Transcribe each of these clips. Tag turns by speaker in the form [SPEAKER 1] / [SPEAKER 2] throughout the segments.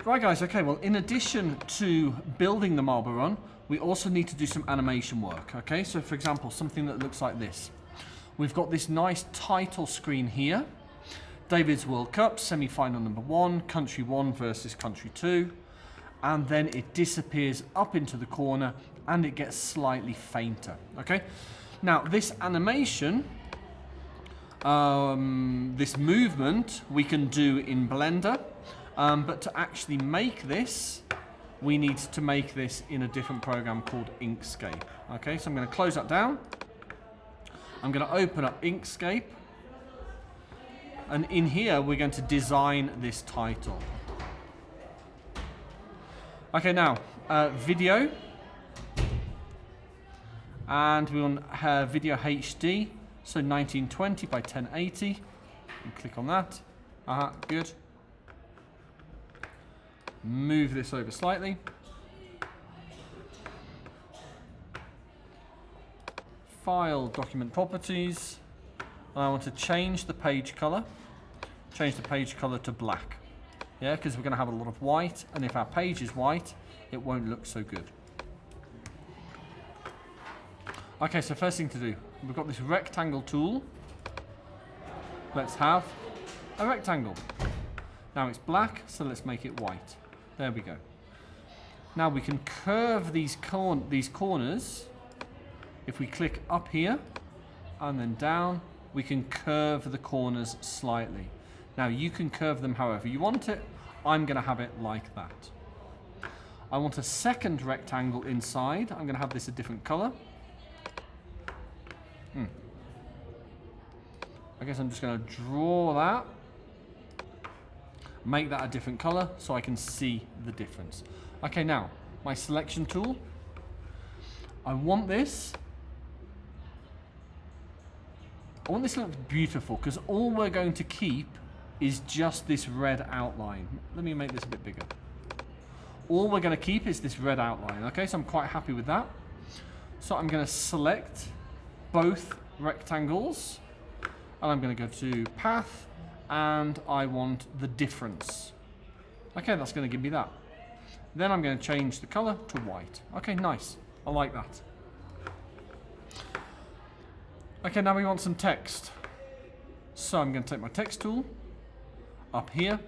[SPEAKER 1] Right guys, okay, well in addition to building the marble run, we also need to do some animation work, okay? So for example, something that looks like this. We've got this nice title screen here. David's World Cup, semi-final number 1, country 1 versus country 2. And then it disappears up into the corner and it gets slightly fainter, okay? Now this animation, this movement, we can do in Blender, but to actually make this, we need to make this in a different program called Inkscape, okay? So I'm going to close that down. I'm going to open up Inkscape. And in here, we're going to design this title. Okay, now, video. And we want video HD, so 1920 by 1080. And click on that. Good. Move this over slightly. File, document properties. And I want to change the page color. Change the page color to black. Yeah, because we're going to have a lot of white, and if our page is white, it won't look so good. Okay, so first thing to do, we've got this rectangle tool. Let's have a rectangle. Now it's black, so let's make it white. There we go. Now we can curve these corners. If we click up here and then down, we can curve the corners slightly. Now you can curve them however you want it. I'm going to have it like that. I want a second rectangle inside. I'm going to have this a different color. I guess I'm just going to draw that. Make that a different color so I can see the difference. Okay, now my selection tool. I want this to look beautiful because all we're going to keep is just this red outline. Let me make this a bit bigger. All we're going to keep is this red outline. Okay, so I'm quite happy with that. So I'm going to select both rectangles and I'm going to go to path and I want the difference. Okay, that's going to give me that. Then I'm going to change the color to white. Okay, nice. I like that. Okay, now we want some text. So I'm going to take my text tool up here.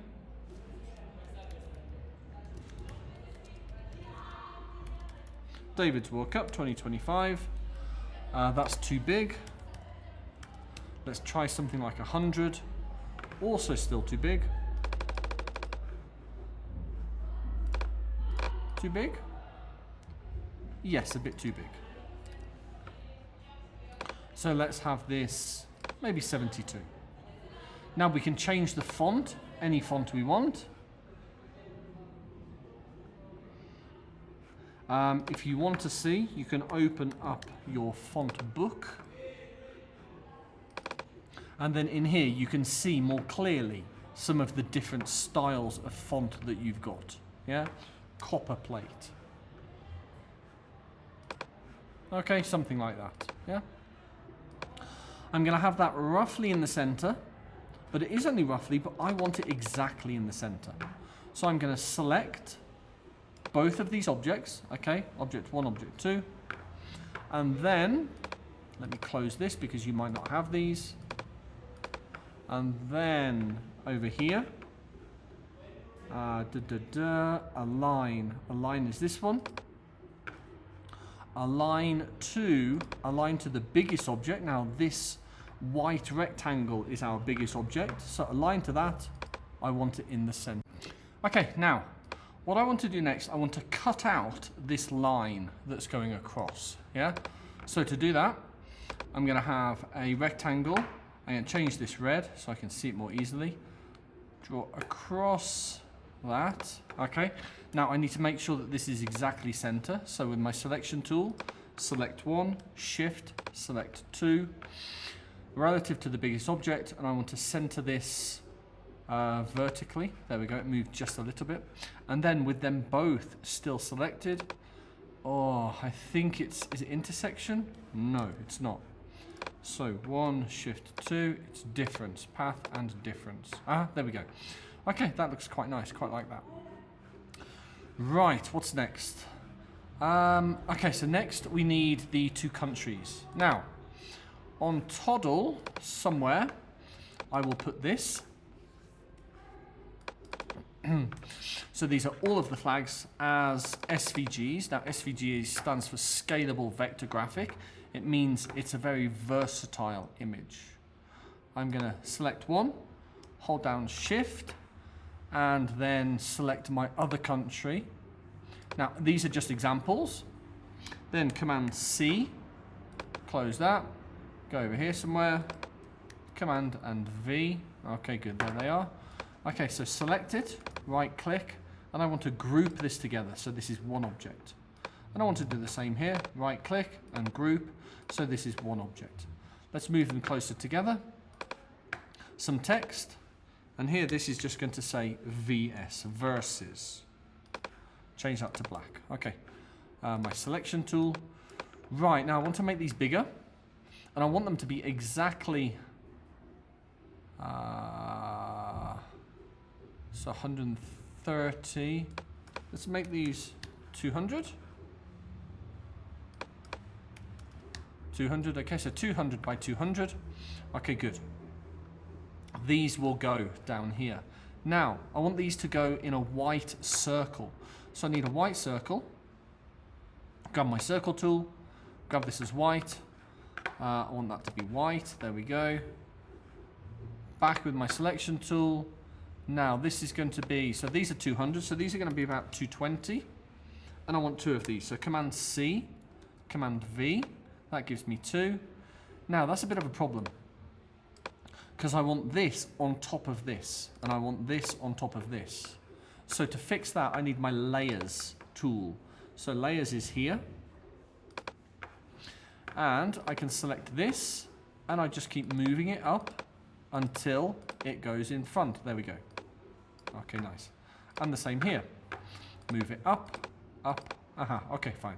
[SPEAKER 1] David's World Cup 2025. That's too big. Let's try something like 100. Also still too big. Too big? Yes, a bit too big. So let's have this maybe 72. Now we can change the font, any font we want. If you want to see, you can open up your font book. And then in here, you can see more clearly some of the different styles of font that you've got. Yeah, copper plate. Okay, something like that. Yeah. I'm going to have that roughly in the center, but it is only roughly, but I want it exactly in the center. So I'm going to select both of these objects, okay, object 1, object 2, and then, let me close this because you might not have these, and then over here, align is this one, align to the biggest object. Now this white rectangle is our biggest object, so align to that. I want it in the center. Okay, now what I want to do next, I want to cut out this line that's going across. Yeah, so to do that, I'm going to have a rectangle. I'm going to change this red so I can see it more easily. Draw across that. Okay, now I need to make sure that this is exactly center. So with my selection tool, select 1, shift, select 2, relative to the biggest object, and I want to center this vertically. There we go, it moved just a little bit. And then with them both still selected, oh, I think is it intersection? No, it's not. So 1, shift 2, it's difference, path and difference. There we go. Okay, that looks quite nice, quite like that. Right, what's next? Okay, so next we need the two countries. Now, on Toddle, somewhere, I will put this. So these are all of the flags as SVGs. Now, SVG stands for Scalable Vector Graphic. It means it's a very versatile image. I'm going to select one, hold down Shift, and then select my other country. Now, these are just examples. Then Command C, close that, go over here somewhere, Command and V. Okay, good, there they are. Okay, so select it, right click, and I want to group this together. So this is one object. And I want to do the same here, right click and group. So this is one object. Let's move them closer together. Some text. And here this is just going to say VS, versus. Change that to black. Okay. My selection tool. Right, now I want to make these bigger. And I want them to be exactly... so 130. Let's make these 200. 200, okay, so 200 by 200. Okay, good. These will go down here. Now, I want these to go in a white circle. So I need a white circle. Grab my circle tool. Grab this as white. I want that to be white. There we go. Back with my selection tool. Now, this is going to be, so these are 200. So these are going to be about 220. And I want two of these. So Command C, Command V. That gives me 2. Now, that's a bit of a problem, because I want this on top of this, and I want this on top of this. So to fix that, I need my Layers tool. So Layers is here. And I can select this, and I just keep moving it up until it goes in front. There we go. Okay, nice. And the same here. Move it up, up. Aha, okay, fine.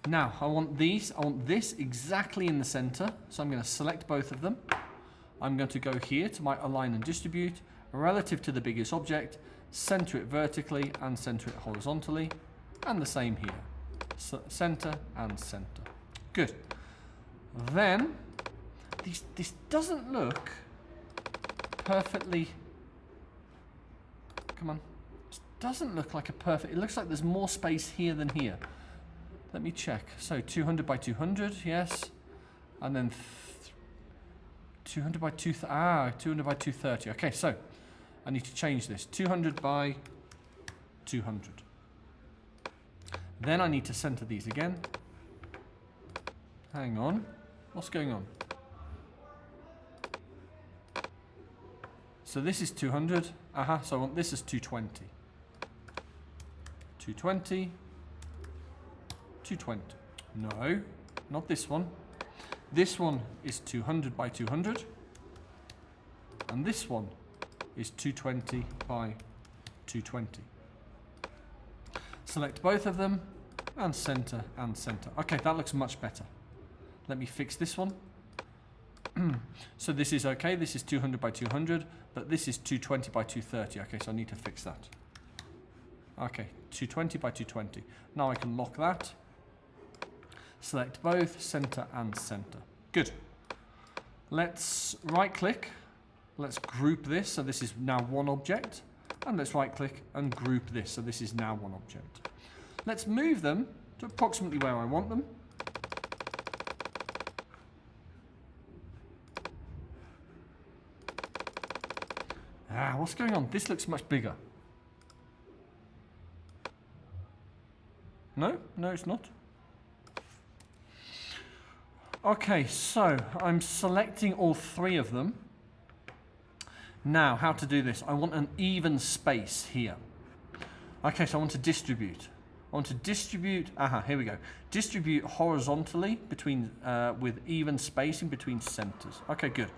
[SPEAKER 1] Now, I want this exactly in the center, so I'm going to select both of them. I'm going to go here to my Align and Distribute, relative to the biggest object, center it vertically and center it horizontally, and the same here. So, center and center. Good. Then, this doesn't look perfectly... Come on. This doesn't look like a perfect... It looks like there's more space here than here. Let me check. So 200 by 200, yes. And then 200 by 200 by 230. Okay, so I need to change this. 200 by 200. Then I need to center these again. Hang on. What's going on? So this is 200. Aha, so I want this as 220. 220. 220. No, not this one. This one is 200 by 200. And this one is 220 by 220. Select both of them and center and center. Okay, that looks much better. Let me fix this one. So this is okay. This is 200 by 200, but this is 220 by 230. Okay, so I need to fix that. Okay, 220 by 220. Now I can lock that. Select both, center and center. Good. Let's right click. Let's group this. So this is now one object. And let's right click and group this. So this is now one object. Let's move them to approximately where I want them. What's going on? This looks much bigger. No, it's not. Okay, so I'm selecting all three of them. Now, how to do this? I want an even space here. Okay, so I want to distribute. I want to distribute, here we go. Distribute horizontally between, with even spacing between centers. Okay, good.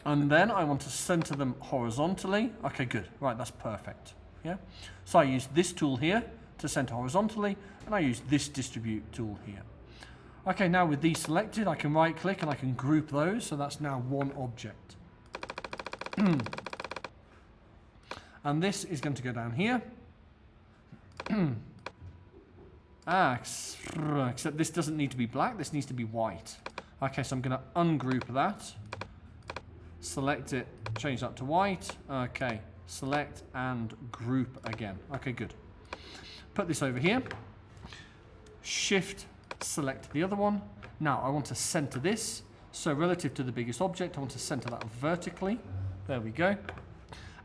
[SPEAKER 1] And then I want to center them horizontally. Okay, good. Right, that's perfect. Yeah. So I use this tool here to center horizontally, and I use this distribute tool here. Okay, now with these selected, I can right click and I can group those, so that's now one object. And this is going to go down here. Except this doesn't need to be black, this needs to be white. Okay, so I'm going to ungroup that. Select it, change that to white. Okay, select and group again. Okay, good. Put this over here. Shift, select the other one. Now I want to center this. So relative to the biggest object, I want to center that vertically. There we go.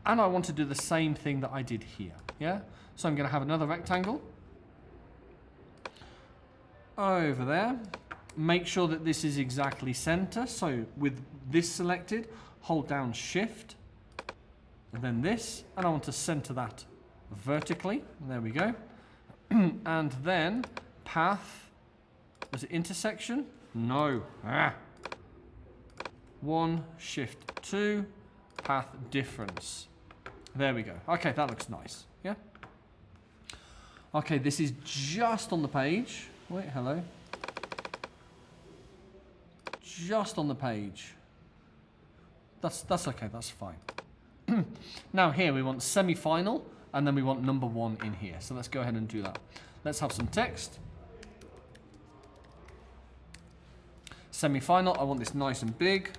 [SPEAKER 1] And I want to do the same thing that I did here. Yeah? So I'm going to have another rectangle. Over there. Make sure that this is exactly center. So with this selected, hold down Shift. And then this. And I want to center that vertically. There we go. And then path. Was it intersection? No. 1, Shift 2, path difference. There we go. Okay, that looks nice. Yeah? Okay, this is just on the page. Wait, hello. Just on the page. That's okay, that's fine. Now here we want semi-final, and then we want number 1 in here. So let's go ahead and do that. Let's have some text. Semi-final, I want this nice and big.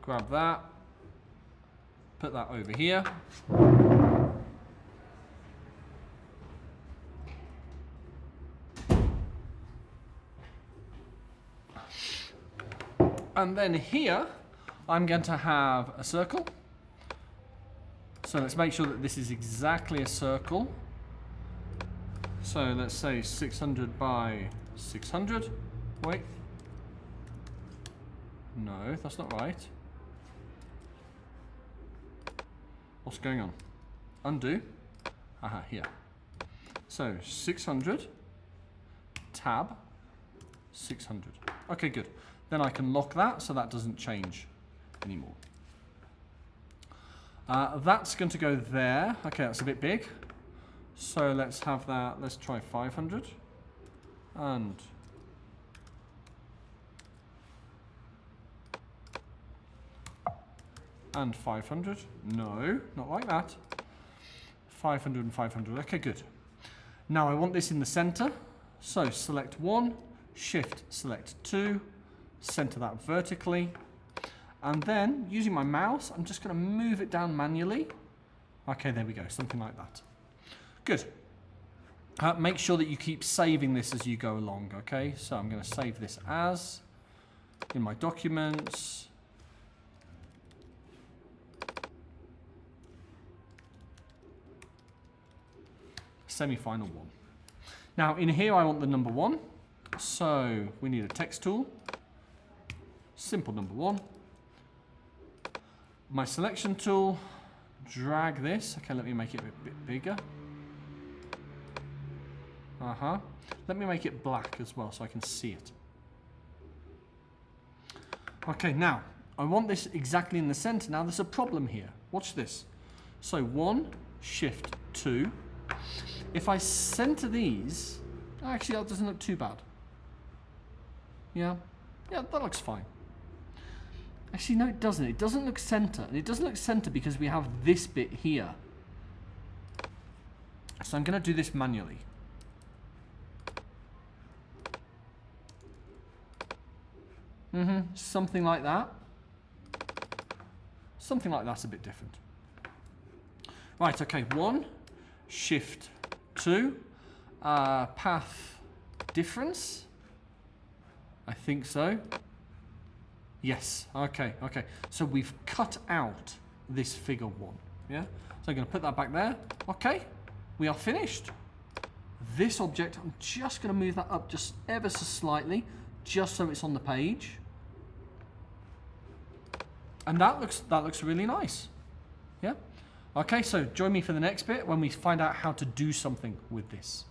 [SPEAKER 1] Grab that. Put that over here. And then here, I'm going to have a circle. So let's make sure that this is exactly a circle. So let's say 600 by 600. Wait. No, that's not right. What's going on? Undo. Aha, here. So 600. Tab. 600. Okay, good. Then I can lock that so that doesn't change anymore. That's going to go there. Okay, that's a bit big. So let's have that. Let's try 500. And 500. No, not like that. 500 and 500. Okay, good. Now I want this in the center. So select 1, Shift, select 2, center that vertically. And then, using my mouse, I'm just going to move it down manually. Okay, there we go. Something like that. Good. Make sure that you keep saving this as you go along, okay? So I'm going to save this as in my documents. Semi-final 1. Now in here I want the number 1. So we need a text tool. Simple number 1. My selection tool. Drag this. Okay, let me make it a bit bigger. Let me make it black as well so I can see it. Okay, now, I want this exactly in the center. Now, there's a problem here. Watch this. So, 1, Shift, 2. If I center these, actually, that doesn't look too bad. Yeah, that looks fine. Actually, no, it doesn't. It doesn't look center. And it doesn't look center because we have this bit here. So I'm going to do this manually. Something like that. Something like that's a bit different. Right, okay, 1, Shift, 2, path difference. I think so. Yes, okay. So we've cut out this figure 1, yeah? So I'm going to put that back there. Okay, we are finished. This object, I'm just going to move that up just ever so slightly, just so it's on the page. And that looks really nice. Yeah? Okay, so join me for the next bit when we find out how to do something with this.